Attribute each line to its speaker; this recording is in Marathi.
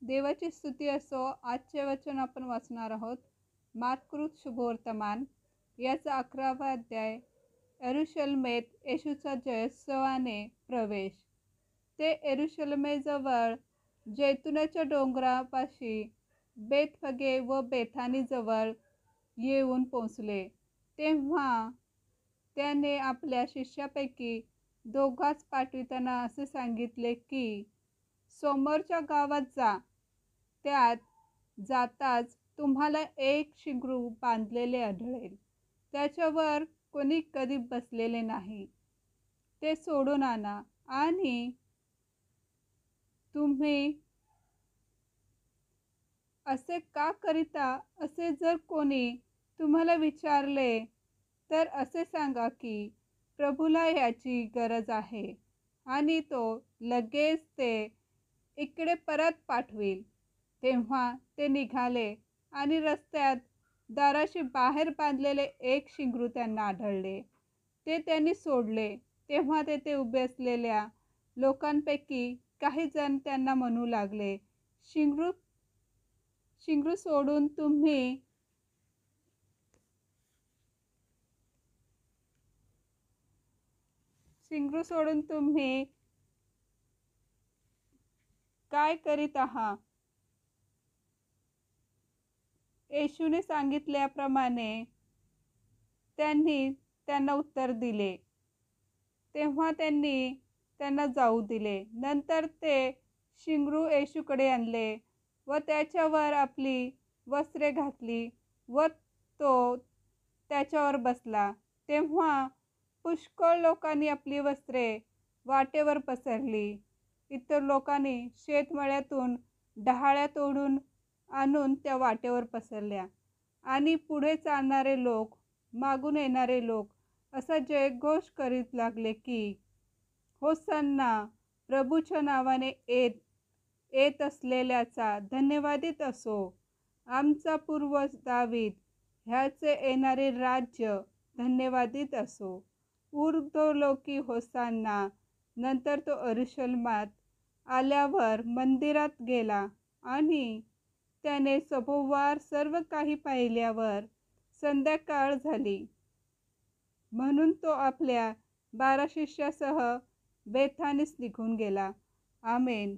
Speaker 1: देवाची स्तुती असो. आजचे वचन आपण वाचणार आहोत. मार्ककृत शुभवर्तमान याचा 11वा अध्याय. यरुशलेमेत येशूचा जयोत्सवाने प्रवेश. ते यरुशलेमेजवळ जैतुनाच्या डोंगरापाशी बेतफगे व बेथानीजवळ येऊन पोहोचले. तेव्हा त्याने आपल्या शिष्यापैकी दोघांस पाठविताना असे सांगितले की, समोरच्या गावात जा. त्यात जाताच तुम्हाला एक शिंगरू बांधलेले आढळेल. त्याच्यावर कोणी कधी बसलेले नाही. ते सोडून आणा आणि तुम्ही असे का करिता असे जर कोणी तुम्हाला विचारले तर असे सांगा की, प्रभूला याची गरज आहे आणि तो लगेच ते इकडे परत पाठवेल. तेव्हा ते निघाले आणि रस्त्यात दाराशी बाहेर बांधलेले एक शिंगरू त्यांना आढळले. ते त्यांनी सोडले. तेव्हा तेथे उभे असलेल्या लोकांपैकी काही जण त्यांना म्हणू लागले, शिंगरू सोडून तुम्ही काय करीत आहात? येशूने सांगितल्याप्रमाणे त्यांनी त्यांना उत्तर दिले. तेव्हा त्यांनी त्यांना जाऊ दिले. नंतर ते शिंगरू येशूकडे आणले व त्याच्यावर आपली वस्त्रे घातली व तो त्याच्यावर बसला. तेव्हा पुष्कळ लोकांनी आपली वस्त्रे वाटेवर पसरली. इतर लोकांनी शेतमळ्यातून डहाळ्या तोडून आणून त्या वाटेवर पसरल्या आणि पुढे चालणारे लोक, मागून येणारे लोक असा जयघोष करीत लागले की, होसन्ना, प्रभूच्या नावाने येत असलेल्याचा धन्यवादित असो. आमचा पूर्वज दावीद ह्याचे येणारे राज्य धन्यवादित असो. ऊर्ध्वलोकी होसन्ना. नंतर तो यरुशलेमात आल्यावर मंदिरात गेला आणि त्याने सभोवार सर्व काही पाहिल्यावर संध्याकाळ झाली. म्हणून तो आपल्या 12 शिष्यासह बेथानीस निघून गेला. आमेन.